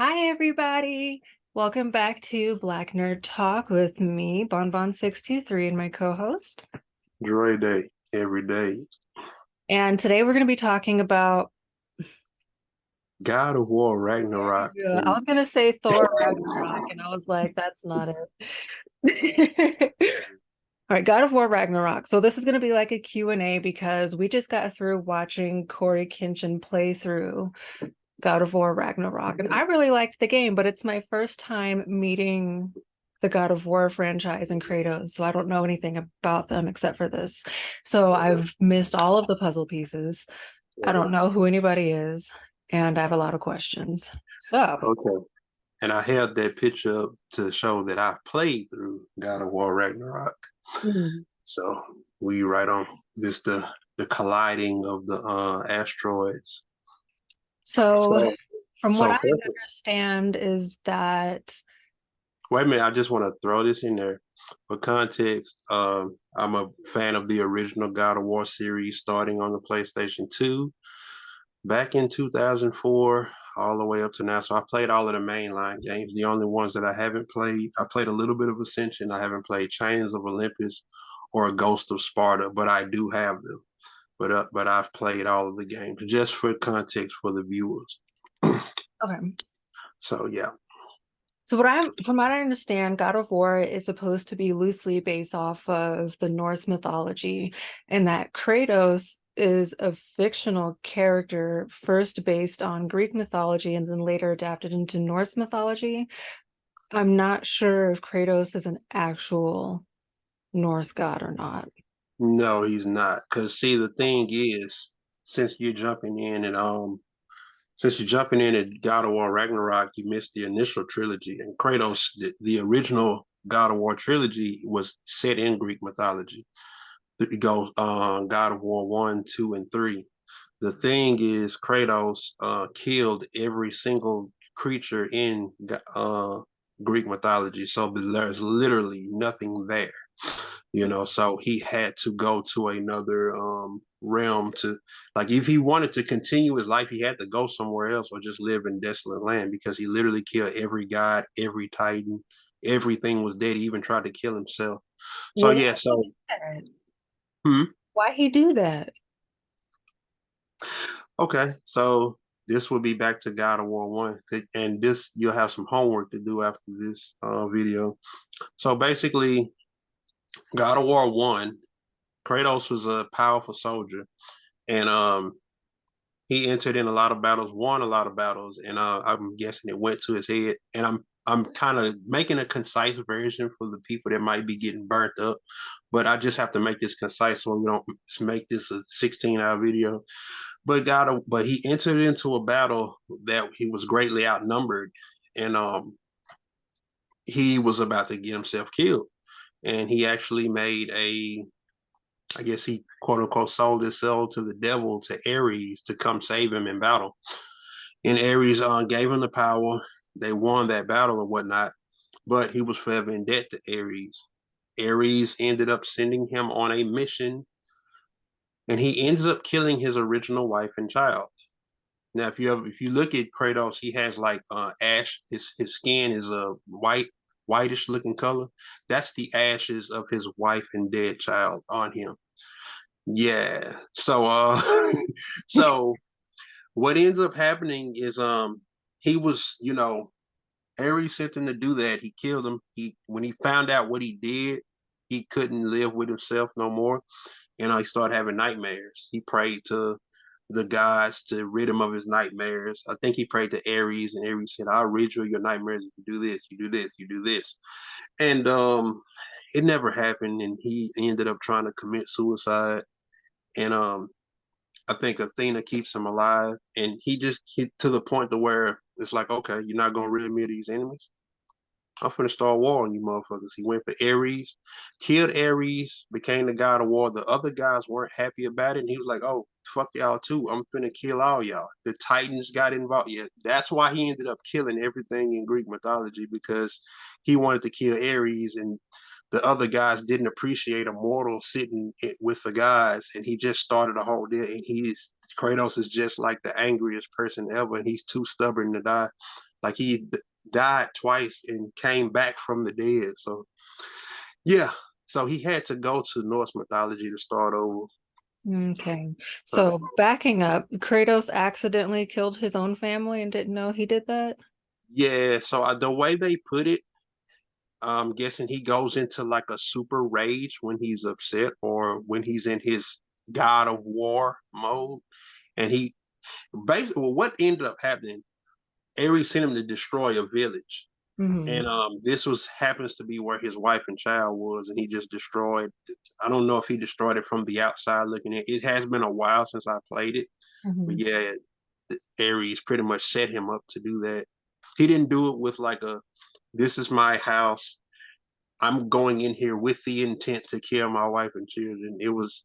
Hi, everybody. Welcome back to Black Nerd Talk with me, Bonbon623, and my co-host. Dre Day every day. And today we're going to be talking about, God of War Ragnarok. yeah, I was going to say Thor Ragnarok, and I was like, that's not it. All right, God of War Ragnarok. So this is going to be like a Q&A because we just got through watching Corey Kinchin play through God of War Ragnarok. And I really liked the game, but it's my first time meeting the God of War franchise and Kratos, so I don't know anything about them except for this. So I've missed all of the puzzle pieces. I don't know who anybody is, and I have a lot of questions. So, Okay. And I held that picture up to show that I played through God of War Ragnarok. mm. So we right on this the colliding of the asteroids. So So from what so I perfect. understand is that Wait a minute, I just want to throw this in there. For context, I'm a fan of the original God of War series starting on the PlayStation 2 back in 2004 all the way up to now. So I played all of the mainline games. The only ones that I haven't played, I played a little bit of Ascension. I haven't played Chains of Olympus or Ghost of Sparta, but I do have them. But I've played all of the games just for context for the viewers. okay. So yeah. So from what I understand, God of War is supposed to be loosely based off of the Norse mythology, and that Kratos is a fictional character first based on Greek mythology and then later adapted into Norse mythology. I'm not sure if Kratos is an actual Norse god or not. No, he's not. Cause see, the thing is, since you're jumping in and since you're jumping in at God of War Ragnarok, you missed the initial trilogy. And Kratos, the original God of War trilogy was set in Greek mythology. It goes God of War 1, 2, and 3. The thing is, Kratos killed every single creature in Greek mythology. So there's literally nothing there. So he had to go to another realm to, like, if he wanted to continue his life, he had to go somewhere else or just live in desolate land because he literally killed every god, every titan, everything was dead. He even tried to kill himself. So Why yeah, he so do that? hmm, Why he do that? okay, so this will be back to God of War 1, and this you'll have some homework to do after this video. So basically, God of War 1, Kratos was a powerful soldier, and he entered in a lot of battles, won a lot of battles, and I'm guessing it went to his head. And I'm kind of making a concise version for the people that might be getting burnt up, but I just have to make this concise so we don't make this a 16-hour video. But he entered into a battle that he was greatly outnumbered, and he was about to get himself killed. And he actually made I guess he quote unquote sold his soul to the devil, to Ares, to come save him in battle. And Ares gave him the power. They won that battle or whatnot, but he was forever in debt to Ares. Ares ended up sending him on a mission, and he ends up killing his original wife and child. Now, if you look at Kratos, he has like ash. His skin is a whitish looking color. That's the ashes of his wife and dead child on him. Yeah. So so what ends up happening is he was, Ares sent him to do that. He killed him. He When he found out what he did, he couldn't live with himself no more. And he started having nightmares. He prayed to the gods to rid him of his nightmares. I think he prayed to Ares, and Ares said, "I'll rid you of your nightmares if you do this, you do this, you do this." And it never happened. And he ended up trying to commit suicide. And I think Athena keeps him alive, and he just hit to the point to where it's like, okay, you're not gonna rid me of these enemies. I'm finna start war on you motherfuckers. He went for Ares, killed Ares, became the god of war. The other guys weren't happy about it, and he was like, "Oh, fuck y'all too. I'm finna kill all y'all." The Titans got involved. Yeah, that's why he ended up killing everything in Greek mythology, because he wanted to kill Ares, and the other guys didn't appreciate a mortal sitting with the guys, and he just started a whole deal. And Kratos is just like the angriest person ever, and he's too stubborn to die. Like died twice and came back from the dead. So yeah, so he had to go to Norse mythology to start over. Okay. So So backing up, Kratos accidentally killed his own family and didn't know he did that? yeah, so the way they put it, I'm guessing he goes into like a super rage when he's upset or when he's in his God of War mode. And he basically, well, what ended up happening, Ares sent him to destroy a village. Hmm. And this was happens to be where his wife and child was, and he just destroyed. I don't know if he destroyed it from the outside looking in. It has been a while since I played it, but Hmm. yeah, Ares pretty much set him up to do that. He didn't do it with like a, this is my house. I'm going in here with the intent to kill my wife and children. It was,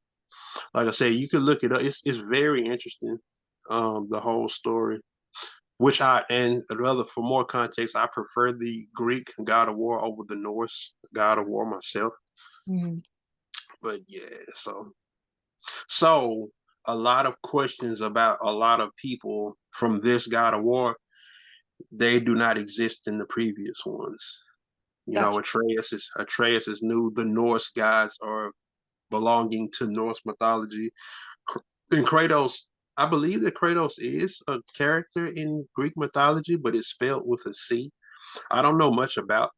like I said, you could look it up. It's very interesting, the whole story. Which I and rather for more context, I prefer the Greek God of War over the Norse God of War myself. Hmm. But yeah, so a lot of questions about a lot of people from this God of War, they do not exist in the previous ones. You know, Gotcha. Atreus is new. The Norse gods are belonging to Norse mythology. And Kratos, I believe that Kratos is a character in Greek mythology, but it's spelled with a C. I don't know much about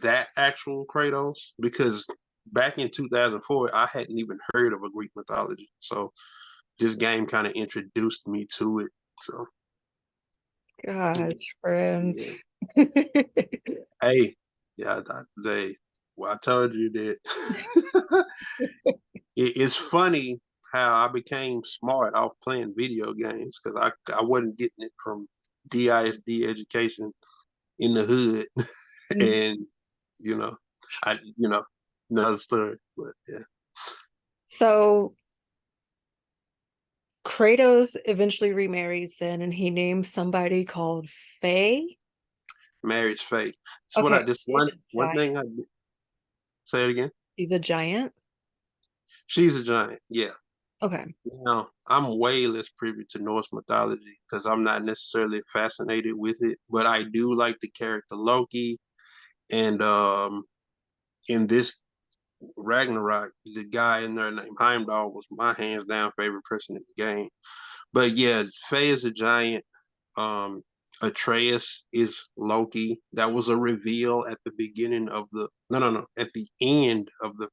that actual Kratos because back in 2004, I hadn't even heard of a Greek mythology. So this game kind of introduced me to it. So Gosh, friend. yeah. Hey, yeah, well, I told you that it's funny how I became smart off playing video games because I wasn't getting it from DISD education in the hood, Mhm. and you know, another story, but yeah, So Kratos eventually remarries then, and he names somebody called Faye. marriage fate. It's what Okay, I this she's a one giant. thing I say it again. She's a giant. She's a giant, yeah. Okay. I'm way less privy to Norse mythology because I'm not necessarily fascinated with it, but I do like the character Loki, and in this Ragnarok, the guy in there named Heimdall was my hands down favorite person in the game. But yeah, Faye is a giant. Um, Atreus is Loki. That was a reveal at the beginning of the no, at the end of the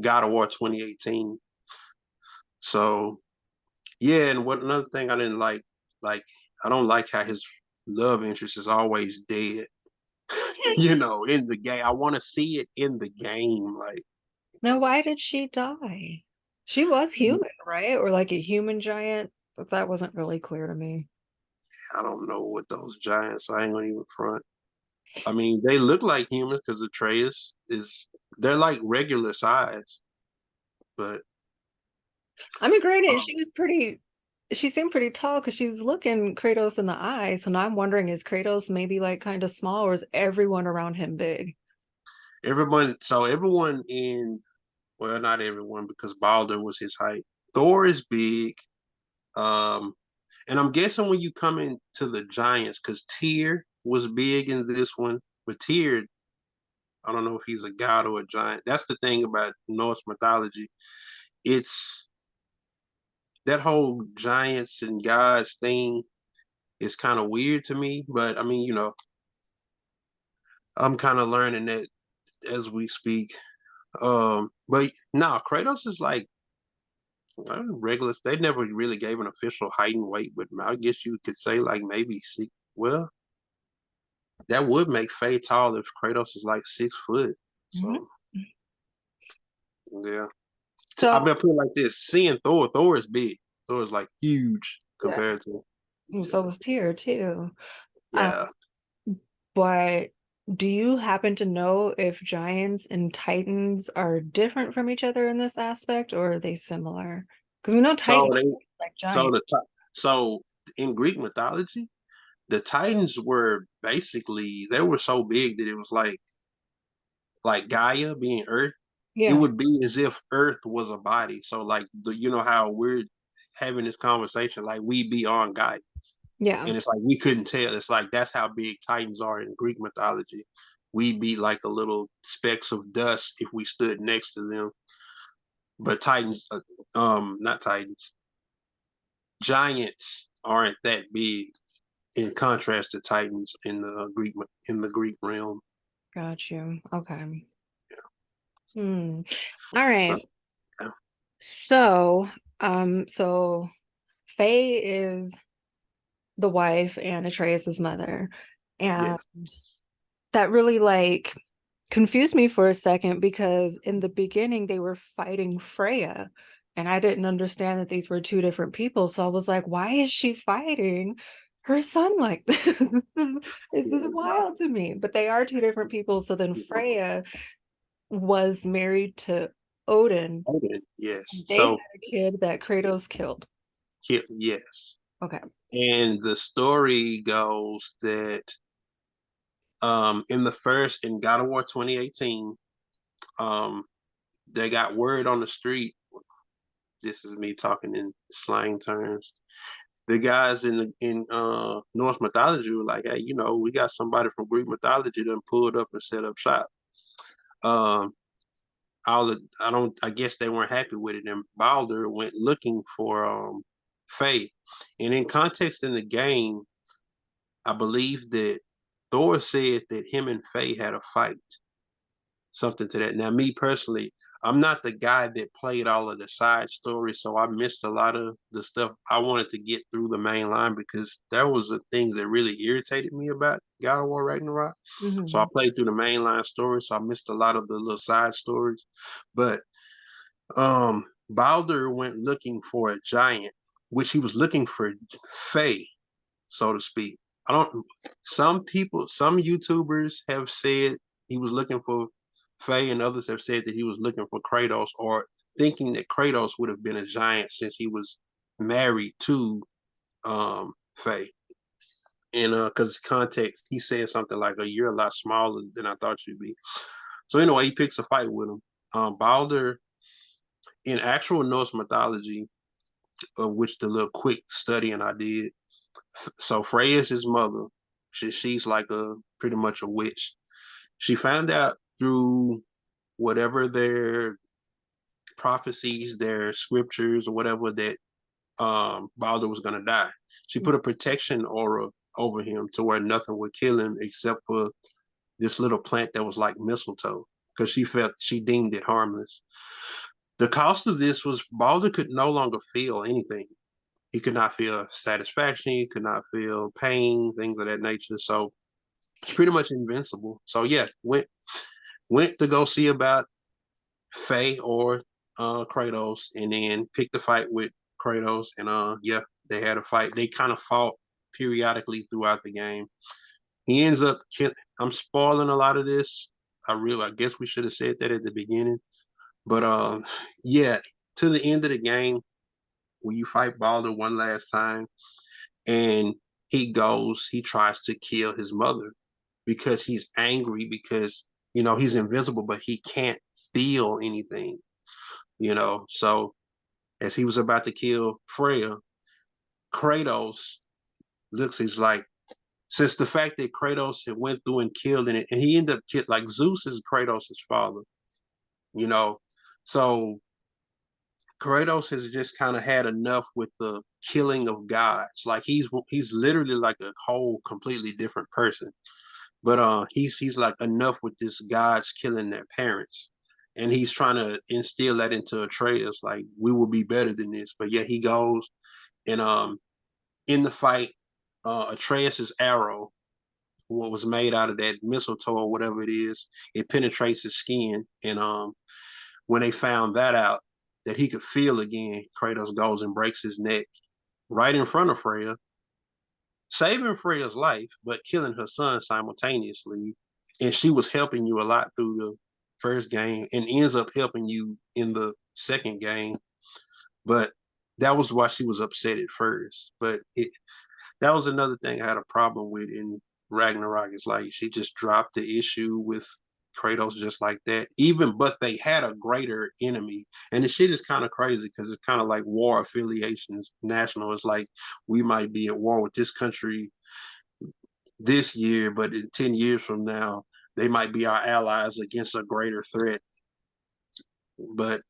God of War 2018. So yeah, and what another thing I didn't like I don't like how his love interest is always dead. In the game. I want to see it in the game. Like Now, why did she die? She was human, right? Or like a human giant, but that wasn't really clear to me. I don't know what those giants. I ain't gonna even front. I mean, they look like humans because Atreus is. They're like regular size, but I mean, granted, um, she seemed pretty tall because she was looking Kratos in the eye. So now I'm wondering, is Kratos maybe like kind of small or is everyone around him big? everyone in, well, not everyone because Balder was his height. Thor is big. Um, and I'm guessing when you come into the giants, because Tyr was big in this one, but Tyr, I don't know if he's a god or a giant. That's the thing about Norse mythology. It's that whole giants and gods thing is kind of weird to me, but I mean, I'm kind of learning that as we speak. But nah, Kratos is like regular. They never really gave an official height and weight, but I guess you could say like maybe six. Well, that would make Faye tall if Kratos is like 6 foot. Mhm. So yeah, I So, mean, I put it like this: seeing Thor is big. Thor is like huge yeah, compared to so yeah, was Tyr too. Um, yeah. but do you happen to know if giants and titans are different from each other in this aspect, or are they similar? Because we know So titans they like so giants. the so in Greek mythology, the Titans were basically they were so big that it was like Gaia being Earth. It Yeah. would be as if Earth was a body. So like how we're having this conversation, like we be on Gaia. Yeah. And it's like we couldn't tell. It's like that's how big Titans are in Greek mythology. We'd be like a little specks of dust if we stood next to them. But Titans, not Titans, giants aren't that big in contrast to Titans in the Greek realm. Got you. Okay. Hmm. All So right. yeah. So, so Faye is the wife and Atreus's mother. And Yes. that really like confused me for a second because in the beginning they were fighting Freya and I didn't understand that these were two different people. So I was like, why is she fighting her son like this? This is wild to me. But they are two different people. So then Freya was married to Odin. Odin, yes. And they had So a kid that Kratos killed. yes. Okay. And the story goes that in the first in God of War 2018, um they got word on the street. This is me talking in slang terms. The guys in Norse mythology were like, hey, we got somebody from Greek mythology that pulled up and set up shop. Um, I guess they weren't happy with it, and Balder went looking for Faye. And in context in the game, I believe that Thor said that him and Faye had a fight, something to that. Now, me personally, I'm not the guy that played all of the side stories, so I missed a lot of the stuff I wanted to get through the main line because there was the things that really irritated me about God of War Ragnarok. So I Hmm. played through the mainline story, so I missed a lot of the little side stories. But Balder went looking for a giant, which he was looking for Faye, so to speak. I don't. Some YouTubers have said he was looking for Faye, and others have said that he was looking for Kratos, or thinking that Kratos would have been a giant since he was married to Faye. And because context, he said something like, "You're a lot smaller than I thought you'd be." So anyway, he picks a fight with him. Balder, in actual Norse mythology, which the little quick study and I did. So Freya's his mother. She's like a pretty much a witch. She found out through whatever their prophecies, their scriptures, or whatever that Balder was gonna die. She put a protection aura over him to where nothing would kill him except for this little plant that was like mistletoe, because she deemed it harmless. The cost of this was Balder could no longer feel anything. He could not feel satisfaction. He could not feel pain, things of that nature. So it's pretty much invincible. So yeah, went to go see about Faye or Kratos, and then picked a fight with Kratos, and yeah, they had a fight. They kind of fought periodically throughout the game. He ends up I'm spoiling a lot of this. I guess we should have said that at the beginning. But yeah, to the end of the game, when you fight Balder one last time, and he tries to kill his mother because he's angry because he's invisible, but he can't feel anything. So as he was about to kill Freya, Kratos looks. He's like, since the fact that Kratos had went through and killed it, and he ended up like Zeus is Kratos' father. You know, so Kratos has just kind of had enough with the killing of gods. Like he's literally like a whole completely different person. But he's like enough with this gods killing their parents. And he's trying to instill that into Atreus, like we will be better than this. But yeah, he goes and in the fight, Atreus's arrow, what was made out of that mistletoe or whatever it is, it penetrates his skin. And when they found that out, that he could feel again, Kratos goes and breaks his neck right in front of Freya, saving Freya's life, but killing her son simultaneously. And she was helping you a lot through the first game and ends up helping you in the second game. But that was why she was upset at first. But that was another thing I had a problem with in Ragnarok. Is like she just dropped the issue with Kratos just like that. But they had a greater enemy, and the shit is kind of crazy because it's kind of like war affiliations. National is like we might be at war with this country this year, but in 10 years from now, they might be our allies against a greater threat. But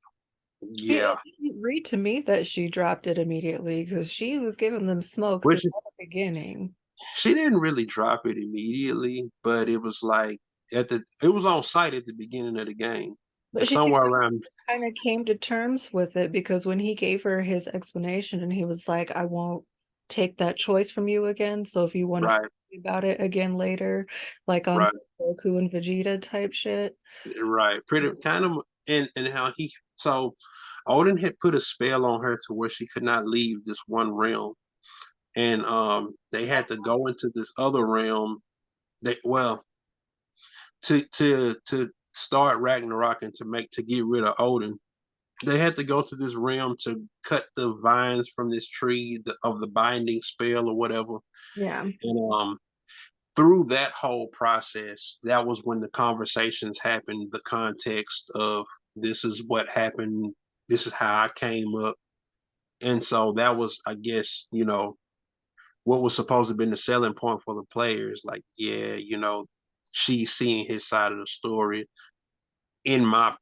See, yeah, it didn't read to me that she dropped it immediately because she was giving them smoke which throughout the beginning. she didn't really drop it immediately, but it was like it was on site at the beginning of the game, But she seemed somewhere like around. kind of came to terms with it because when he gave her his explanation and he was like, I won't take that choice from you again. So if you want to Right, about it again later, like on right, some Goku and Vegeta type shit. right. Pretty kind of, and how he so Odin had put a spell on her to where she could not leave this one realm, and they had to go into this other realm. They well to start Ragnarok and to get rid of Odin, they had to go to this realm to cut the vines from this tree of the binding spell or whatever. Yeah. And through that whole process, that was when the conversations happened, the context of this is what happened, this is how I came up. And so that was, I guess, what was supposed to be the selling point for the players. Like, yeah, she's seeing his side of the story. In my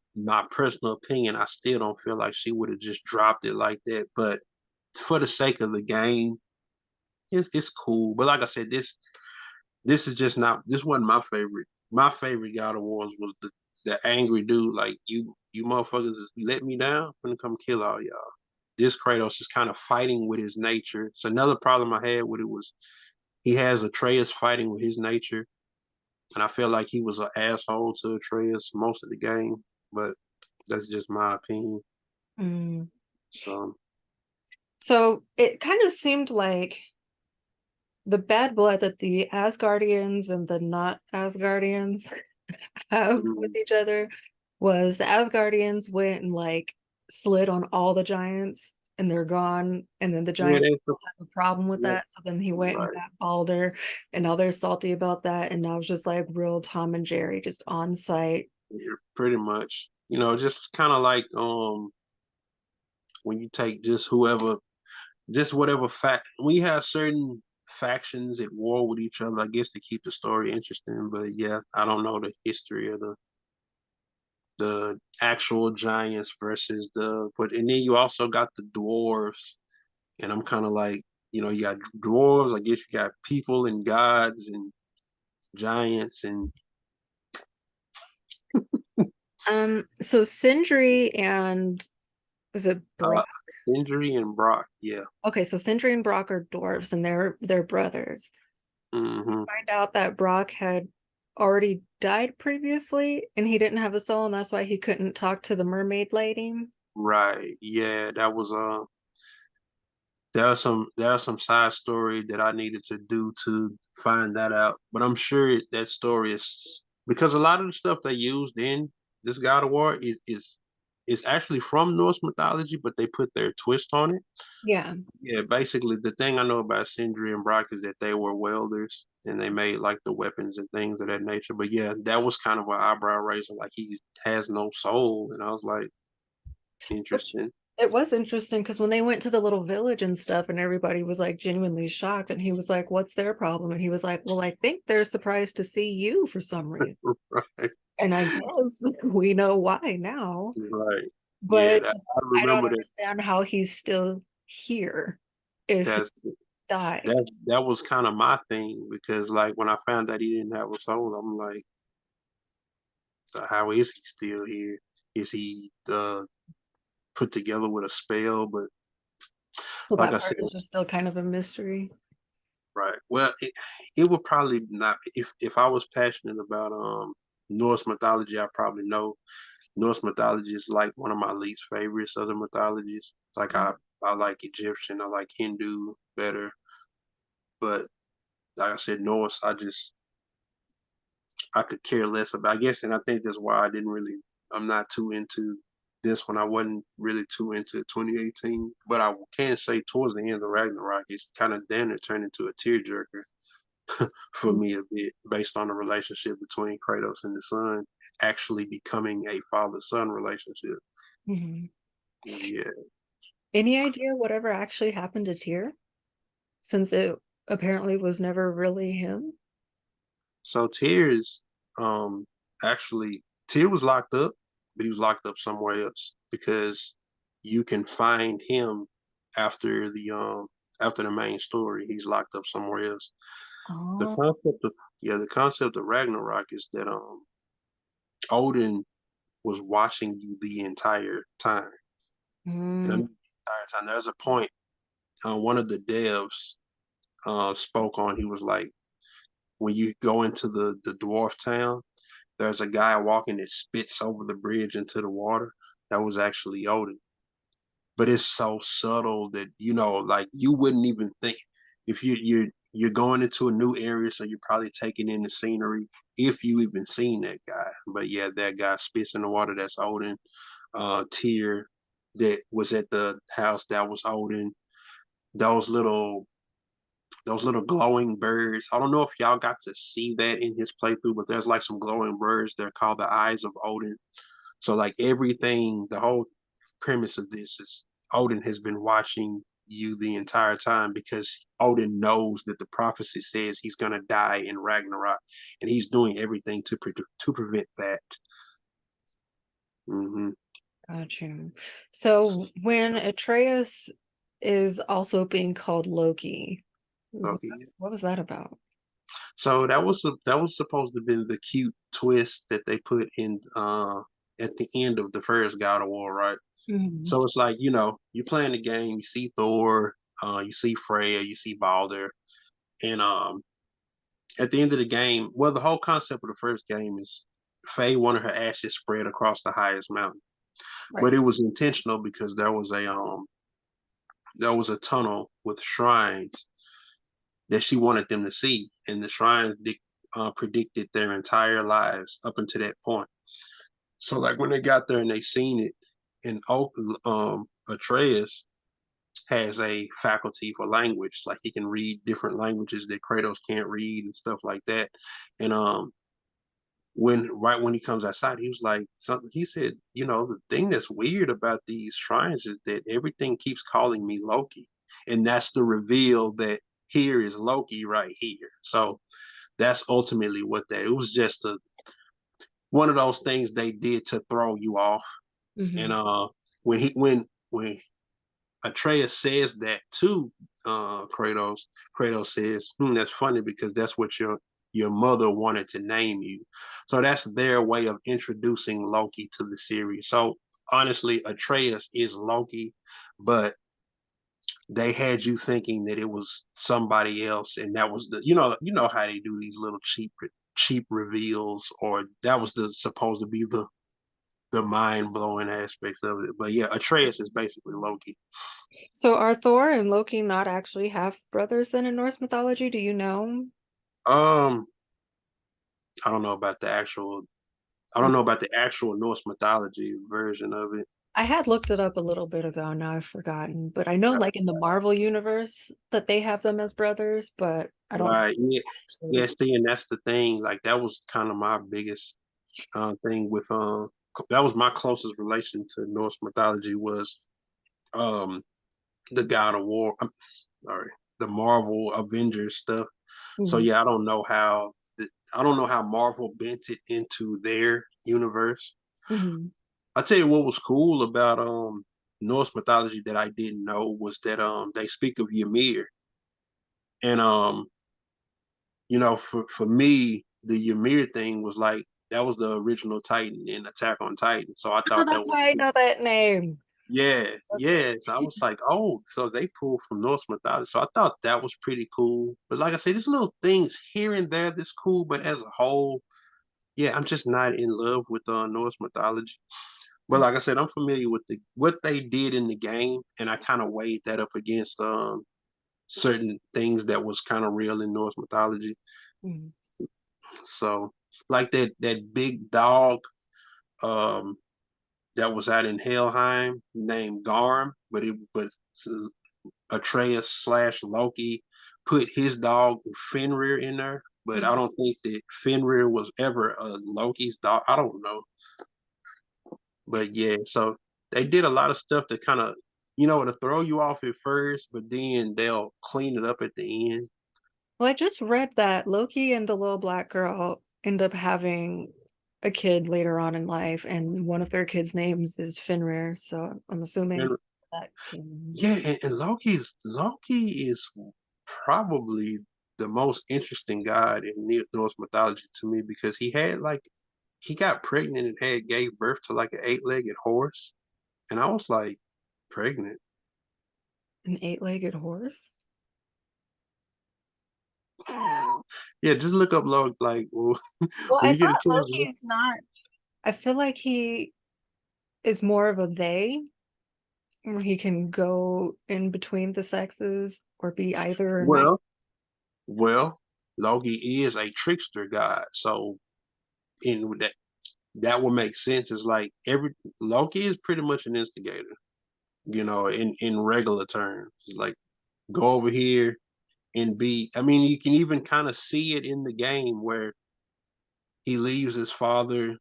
personal opinion, I still don't feel like she would have just dropped it like that. But for the sake of the game, it's cool. But like I said, this is just not this wasn't my favorite. My favorite God of Wars was the angry dude, like you motherfuckers just let me down, I'm gonna come kill all y'all. This Kratos is kind of fighting with his nature. So another problem I had with it was he has Atreus fighting with his nature. And I feel like he was an asshole to Atreus most of the game, but that's just my opinion. Mm. So So it kind of seemed like the bad blood that the Asgardians and the not Asgardians have with mm, each other was the Asgardians went and like slid on all the giants and they're gone. And then the yeah, giants have a problem with yeah, that. So then he went and right, got Balder and now they're salty about that. And now it's just like real Tom and Jerry just on site. yeah, pretty much. Just kind of like when you take just whatever fact we have certain factions at war with each other, I guess to keep the story interesting. But yeah, I don't know the history of the actual giants versus but and then you also got the dwarves, and I'm kind of like, you got dwarves, I guess you got people and gods and giants and So Sindri and was it uh Brock? Injury and Brock. Yeah. Okay, so Sindri and Brock are dwarves and they're brothers. Hmm. Find out that Brock had already died previously and he didn't have a soul, and that's why he couldn't talk to the mermaid lady. Right. Yeah, that was there are some side story that I needed to do to find that out. But I'm sure that story is because a lot of the stuff they used in this God of War is actually from Norse mythology, but they put their twist on it. Yeah. Yeah, basically the thing I know about Sindri and Brock is that they were welders and they made like the weapons and things of that nature. But yeah, that was kind of an eyebrow raiser, like he has no soul. And I was like, Which interesting. it was interesting because when they went to the little village and stuff, and everybody was like genuinely shocked, and he was like, "What's their problem?" And he was like, "Well, I think they're surprised to see you for some reason." Right. And I guess we know why now. Right. But Yeah, it's just, I I don't remember that. understand how he's still here if he That's died. that was kind of my thing because like when I found that he didn't have a soul, I'm like, so how is he still here? Is he put together with a spell? But So like I that said, part is just still kind of a mystery. right. Well, it would probably not if I was passionate about Norse mythology, I probably know Norse mythology is like one of my least favorites of the mythologies. Like I like Egyptian, I like Hindu better, but like I said, Norse, I could care less about. I guess, and I think that's why I'm not too into this one. I wasn't really too into 2018, but I can say towards the end of Ragnarok, it's kind of then it turned into a tearjerker. for me a bit, based on the relationship between Kratos and the son actually becoming a father-son relationship. Mhm. Yeah. Any idea whatever actually happened to Tyr? Since it apparently was never really him? So Tears, um, actually, Tyr was locked up, but he was locked up somewhere else because you can find him after the main story. He's locked up somewhere else. The Oh. concept of the concept of Ragnarok is that Odin was watching you the entire time. And I Mm, mean the entire time. There's a point one of the devs spoke on. He was like, when you go into the dwarf town, there's a guy walking that spits over the bridge into the water. That was actually Odin. But it's so subtle that like you wouldn't even think if you're going into a new area, so you're probably taking in the scenery if you even seen that guy. But yeah, that guy spits in the water. That's Odin. Tyr that was at the house, that was Odin. Those little those little glowing birds. I don't know if y'all got to see that in his playthrough, but there's like some glowing birds. They're called the eyes of Odin. So like everything, the whole premise of this is Odin has been watching you the entire time because Odin knows that the prophecy says he's gonna die in Ragnarok, and he's doing everything to prevent that. Hmm. got you. So when Atreus is also being called Loki, Okay. what was that about? So that was supposed to be the cute twist that they put in at the end of the first God of War, right? Mhm. So it's like, you playing the game, you see Thor, you see Freya, you see Balder, and at the end of the game, well, the whole concept of the first game is Faye wanted her ashes spread across the highest mountain, Right. but it was intentional because there was a tunnel with shrines that she wanted them to see, and the shrines predicted their entire lives up until that point. So like when they got there and they seen it, and Atreus has a faculty for language, like he can read different languages that Kratos can't read and stuff like that. And right when he comes outside, he was like something. He said, the thing that's weird about these shrines is that everything keeps calling me Loki, and that's the reveal that here is Loki right here. So that's ultimately what that. It was just one of those things they did to throw you off. And Hmm. when Atreus says that to Kratos, Kratos says, "That's funny because that's what your mother wanted to name you." So that's their way of introducing Loki to the series. So honestly, Atreus is Loki, but they had you thinking that it was somebody else, and that was the how they do these little cheap reveals, or that was the supposed to be the mind blowing aspect of it. But yeah, Atreus is basically Loki. So are Thor and Loki not actually half brothers then in Norse mythology? Do you know? Um, I don't know about the actual. I don't know about the actual Norse mythology version of it. I had looked it up a little bit ago, now I've forgotten, but I know like in the Marvel universe that they have them as brothers, but I don't Right? Yeah, yeah. actually. See, and that's the thing. Like that was kind of my biggest thing with that was my closest relation to Norse mythology was um the God of War. I'm sorry, the Marvel Avengers stuff. So Mhm. yeah, I don't know how Marvel bent it into their universe. Mhm. I tell you what was cool about Norse mythology that I didn't know was that they speak of Ymir, and for me the Ymir thing was like that was the original Titan in Attack on Titan. So I Oh, thought that that's was why I know that name. yeah, Okay. yeah. So I was like, oh, so they pulled from Norse mythology. So I thought that was pretty cool. But like I said, there's little things here and there that's cool, but as a whole, yeah, I'm just not in love with Norse mythology. But like I said, I'm familiar with what they did in the game, and I kind of weighed that up against certain things that was kind of real in Norse mythology. Mhm. So like that big dog um that was out in Helheim named Garm, but Atreus slash Loki put his dog Fenrir in there, but I Mhm. don't think that Fenrir was ever Loki's dog. I don't know, but yeah, so they did a lot of stuff to kind of, to throw you off at first, but then they'll clean it up at the end. Well, I just read that Loki and the little black girl end up having a kid later on in life, and one of their kids' names is Fenrir. So I'm assuming And that came. yeah, and Loki is probably the most interesting god in Norse mythology to me because he got pregnant and had gave birth to like an eight-legged horse, and I was like, pregnant? An eight-legged horse? Yeah, just look up Loki. Like, well, Well, when I you get a thought chance, Loki is not, I feel like he is more of a they, where he can go in between the sexes or be either or neither. well, well, Loki is a trickster god, so in that would make sense. It's like every Loki is pretty much an instigator, in regular terms. It's like go over here and be. I mean, you can even kind of see it in the game where he leaves his father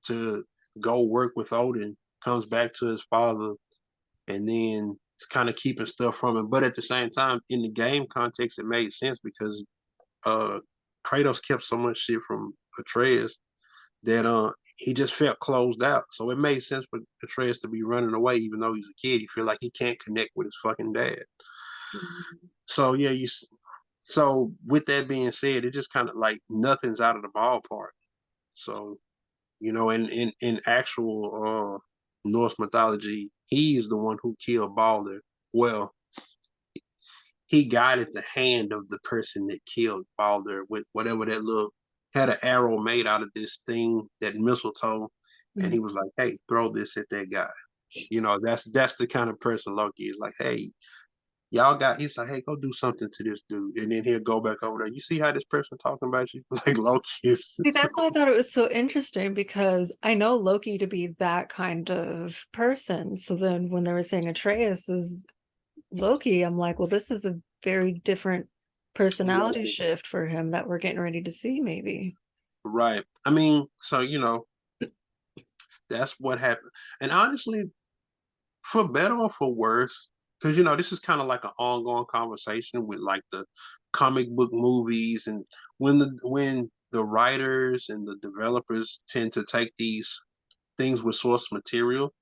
to go work with Odin, comes back to his father, and then it's kind of keeping stuff from him. But at the same time, in the game context, it made sense because uh Kratos kept so much shit from Atreus that he just felt closed out. So it made sense for Atreus to be running away, even though he's a kid. He feel like he can't connect with his fucking dad. Mhm. So yeah, so with that being said, it just kind of like nothing's out of the ballpark. So in actual Norse mythology, he's the one who killed Balder. Well, he guided the hand of the person that killed Balder with whatever that little had an arrow made out of this thing, that mistletoe, and he Mhm. was like, "Hey, throw this at that guy." That's the kind of person Loki is. Like, "Hey, y'all got." He's like, "Hey, go do something to this dude," and then he'll go back over there. You see how this person talking about you? Like Loki is. See, that's why I thought it was so interesting because I know Loki to be that kind of person. So then when they were saying Atreus is Loki, I'm like, well, this is a very different personality shift for him that we're getting ready to see, maybe. Right. I mean, so that's what happened. And honestly, for better or for worse, because this is kind of like an ongoing conversation with like the comic book movies, and when the writers and the developers tend to take these things with source material,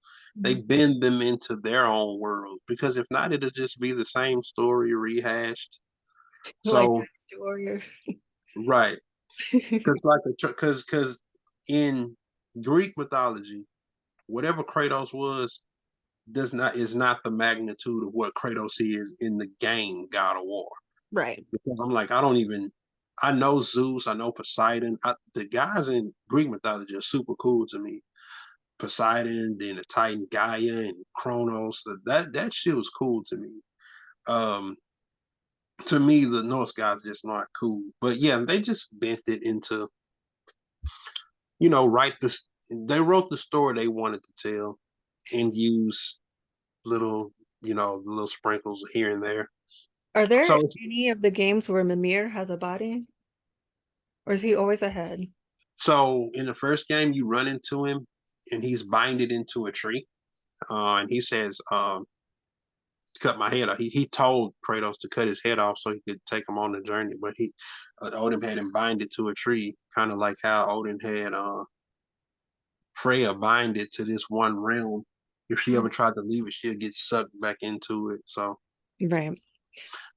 they Mhm. bend them into their own world. Because if not, it'll just be the same story rehashed. Like So Dynasty Warriors. right, because in Greek mythology, whatever Kratos was does not is not the magnitude of what Kratos is in the game God of War. Right. Because I'm like, I know Zeus, I know Poseidon. The guys in Greek mythology are super cool to me. Poseidon, then the Titan Gaia and Kronos. That shit was cool to me. Um, to me, the Norse guys just not cool. But yeah, they just bent it into, write this. They wrote the story they wanted to tell and use little, little sprinkles here and there. Are there So it's any of the games where Mimir has a body? Or is he always ahead? So in the first game, you run into him, and he's binded into a tree, and he says, "Cut my head off." He told Kratos to cut his head off so he could take him on the journey, but Odin had him binded to a tree, kind of like how Odin had Freya binded to this one realm. If she ever Mhm. tried to leave it, she'd get sucked back into it. So Right.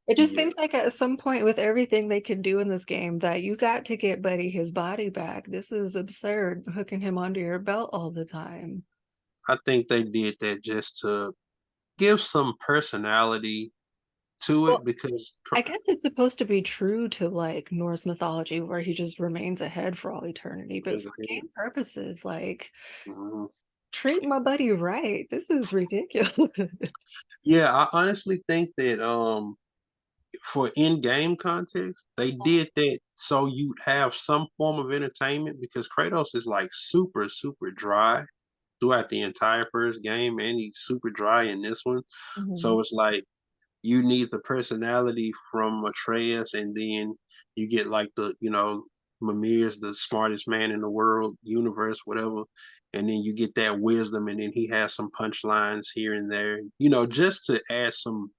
It just yeah, seems like at some point with everything they can do in this game that you got to get Buddy his body back. This is absurd, hooking him onto your belt all the time. I think they did that just to give some personality to Well, it because I guess it's supposed to be true to like Norse mythology where he just remains ahead for all eternity. But for game purposes, like Mhm. treat my buddy right. This is ridiculous. Yeah, I honestly think that for in-game context, they did that so you'd have some form of entertainment because Kratos is like super, super dry throughout the entire first game, and he's super dry in this one. So Mhm. it's like you need the personality from Atreus, and then you get like Mimir's the smartest man in the world, universe, whatever, and then you get that wisdom, and then he has some punchlines here and there, just to add some,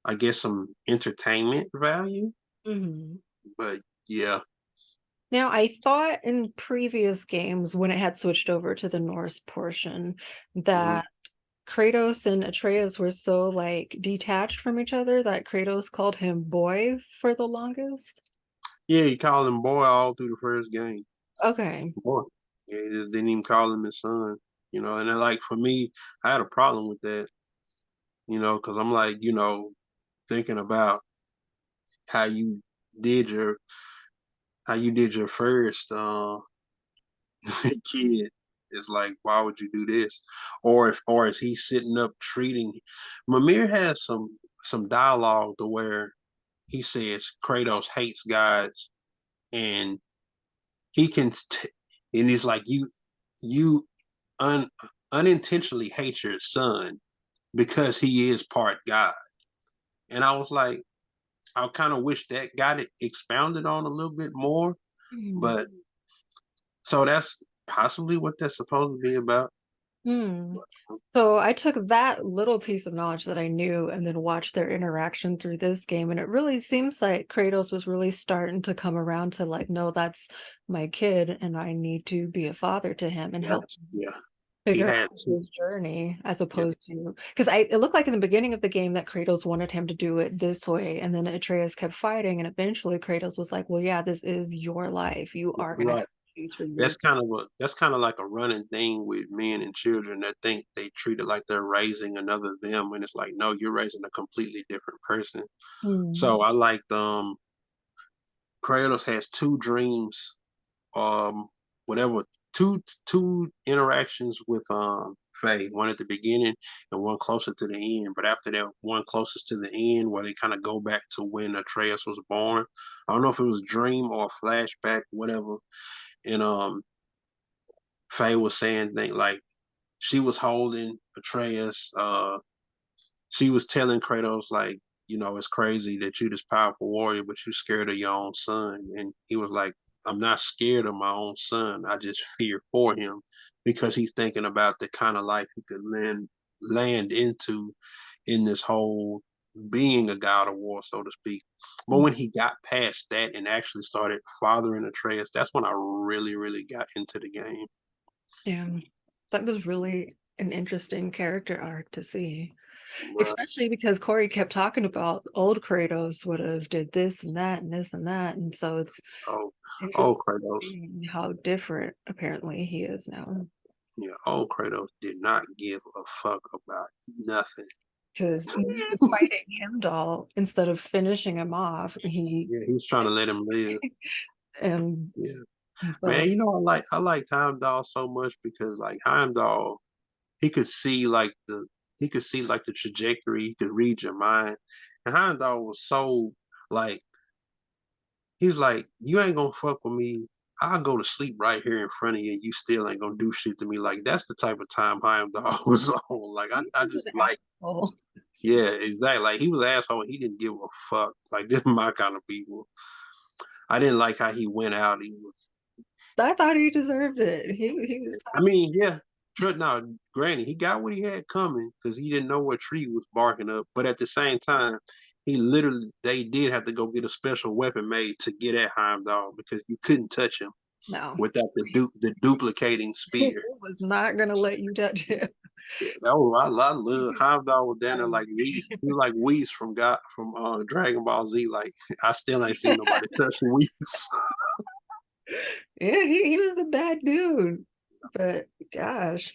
I guess, some entertainment value. Mhm. But yeah. Now, I thought in previous games when it had switched over to the Norse portion Mhm. that Kratos and Atreus were so like detached from each other that Kratos called him boy for the longest. Yeah, he called him boy all through the first game. Okay. Boy. Yeah, he just didn't even call him his son. And then, like, for me, I had a problem with that, because I'm like, thinking about how you did your first kid. It's like, why would you do this? Or is he sitting up treating Mimir has some dialogue to where he says Kratos hates gods, and he can and he's like, you un, unintentionally hate your son because he is part God. And I was like, I kind of wish that got it expounded on a little bit more. Hmm. But so that's possibly what that's supposed to be about. Hmm. So I took that little piece of knowledge that I knew and then watched their interaction through this game, and it really seems like Kratos was really starting to come around to like, no, that's my kid, and I need to be a father to him and help Yes, yeah, he figure had out to. his journey as Yeah, opposed to because I it looked like in the beginning of the game that Kratos wanted him to do it this way, and then Atreus kept fighting, and eventually Kratos was like, well, yeah, this is your life. You are gonna have right. to choose for your. That's kind of like a running thing with men and children that think they treat it like they're raising another them, and it's like, no, you're raising a completely different person. Hmm. So I liked Kratos has two dreams, um whatever, two interactions with Faye, one at the beginning and one closer to the end. But after that one closest to the end, where they kind of go back to when Atreus was born, I don't know if it was a dream or a flashback, whatever. And Faye was saying things like she was holding Atreus, she was telling Kratos like, it's crazy that you this powerful warrior, but you scared of your own son. And he was like, I'm not scared of my own son. I just fear for him because he's thinking about the kind of life he could land into in this whole being a god of war, so to speak. But when he got past that and actually started fathering Atreus, that's when I really, really got into the game. Yeah, that was really an interesting character arc to see. Right. Especially because Corey kept talking about old Kratos would have did this and that and this and that, and so it's Oh, oh, interesting Kratos. seeing how different apparently he is now. Yeah, old Kratos did not give a fuck about nothing. Because he was fighting Heimdall instead of finishing him off. He Yeah, he was trying to let him live. and Yeah, so man. I like Heimdall so much because like Heimdall, he could see like the trajectory. He could read your mind, and Heimdall was so like he's like, you ain't gonna fuck with me. I'll go to sleep right here in front of you. You still ain't gonna do shit to me. Like that's the type of time Heimdall was on. Like I, he I was just an like, asshole. yeah, exactly. Like he was an asshole. He didn't give a fuck. Like this is my kind of people. I didn't like how he went out. He was. I thought he deserved it. He was I mean, yeah. Now, granted, he got what he had coming because he didn't know what tree was barking up. But at the same time, they did have to go get a special weapon made to get at Heimdall because you couldn't touch him no. without the duplicating He spear. was not gonna let you touch him. Yeah, I love Heimdall was down there like Whis. He was like Whis from Dragon Ball Z. Like I still ain't seen nobody touch Whis. Yeah, he was a bad dude. But gosh,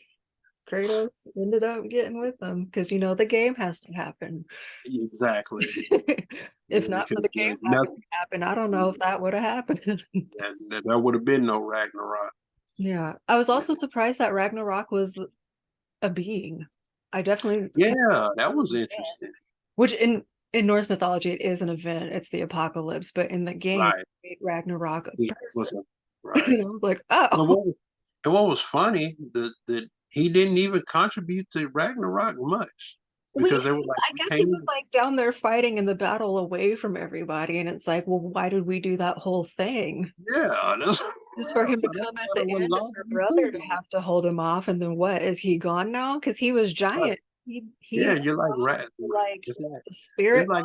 Kratos ended up getting with them because the game has to happen. Exactly. If Yeah, not for because the game having nothing. to happen, I don't know if that would have happened. That would have been no Ragnarok. Yeah. I was also surprised that Ragnarok was a being. I definitely because Yeah, that was interesting. which in Norse mythology it is an event, it's the apocalypse, but in the game Right. it made Ragnarok a He person. was right. And I was like, And oh what was funny, that he didn't even contribute to Ragnarok much. because they were like, I we guess he can't was like down there fighting in the battle away from everybody, and it's like, well, why did we do that whole thing? yeah, that's Just for him to so that's come at what the it was end and all her be brother to too. have to hold him off, and then what? Is he gone now? Because he was Right. giant. He Yeah, you're like rat. like It's like the it's spirit. like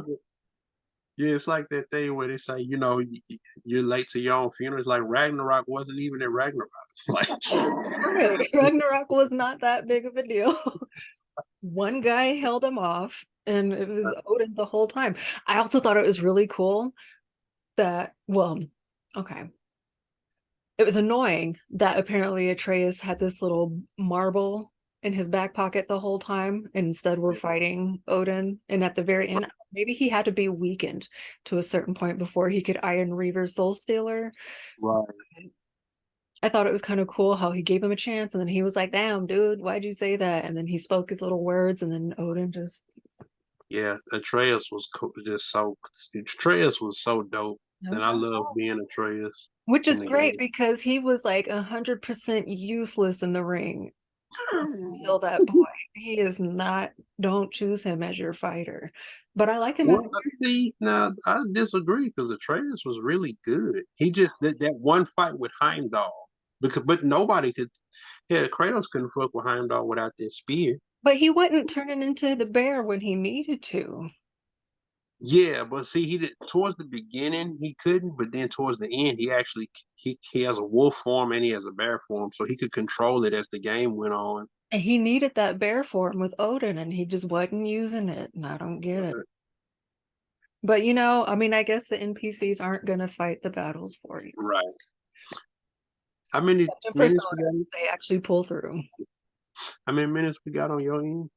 yeah, it's like that thing where they say, you're late to your own funeral. It's like Ragnarok wasn't even in Ragnarok. Like, Right. Ragnarok was not that big of a deal. One guy held him off, and it was Odin the whole time. I also thought it was really cool that, well, okay. It was annoying that apparently Atreus had this little marble in his back pocket the whole time, and instead we're fighting Odin. And at the very end, maybe he had to be weakened to a certain point before he could Iron Reaver Soul Stealer. right. I thought it was kind of cool how he gave him a chance, and then he was like, "Damn, dude, why'd you say that?" And then he spoke his little words, and then Odin just, Yeah, Atreus was just so Atreus was so dope, and I love being Atreus which in is the great game. because he was like 100% useless in the ring until that point. He is not, don't choose him as your fighter. But I like him as, Well, see, now I disagree because Atreus was really good. He just did that one fight with Heimdall but nobody could. Yeah, Kratos couldn't fuck with Heimdall without that spear. but he wouldn't turn it into the bear when he needed to. Yeah, but see, he did towards the beginning he couldn't, but then towards the end he actually he has a wolf form and he has a bear form, so he could control it as the game went on. And he needed that bear form with Odin, and he just wasn't using it. And I don't get it. But I mean, I guess the NPCs aren't going to fight the battles for you. Right. How many Except in minutes Persona, we got? they actually pull through. How many minutes we got on your end?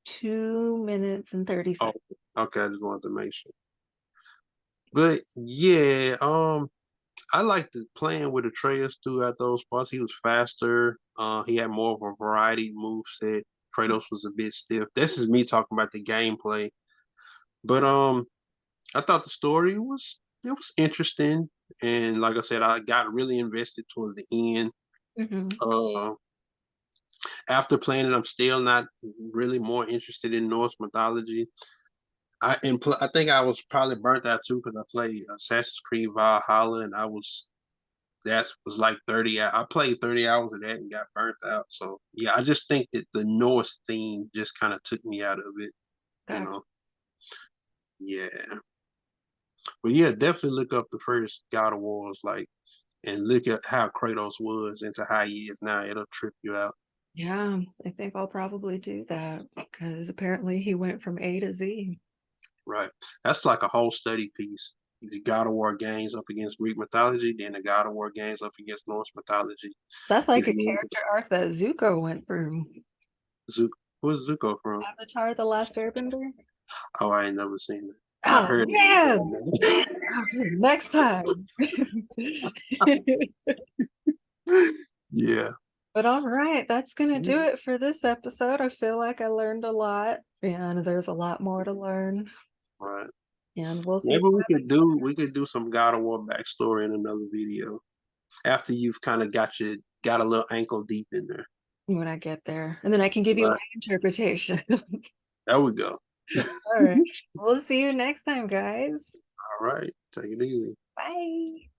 2 minutes and 30 Oh, seconds. okay. I just wanted to make sure. But yeah, I liked the playing with Atreus throughout those parts. He was faster. He had more of a variety move set. Kratos was a bit stiff. This is me talking about the gameplay. But I thought the story was interesting. And like I said, I got really invested toward the end. Mhm. Uh After playing it, I'm still not really more interested in Norse mythology. I think I was probably burnt out too because I played Assassin's Creed Valhalla and that was like 30. I played 30 hours of that and got burnt out. So yeah, I just think that the Norse theme just kind of took me out of it. You Gotcha. know, yeah. But yeah, definitely look up the first God of Wars, like, and look at how Kratos was into how he is now. It'll trip you out. Yeah, I think I'll probably do that because apparently he went from A to Z. Right. That's like a whole study piece. The God of War games up against Greek mythology, then the God of War games up against Norse mythology. That's like If a you character arc that Zuko went through. Zuko, where's Zuko from? Avatar: The Last Airbender. Oh, I ain't never seen it. I Oh heard man! it. Okay, next time. Yeah. But all right, that's gonna do it for this episode. I feel like I learned a lot, and there's a lot more to learn. Right. And we'll see Maybe we could do some God of War backstory in another video after you've kind of got a little ankle deep in there. when I get there. And then I can give you my Right. interpretation. There we go. All right. We'll see you next time, guys. All right. Take it easy. Bye.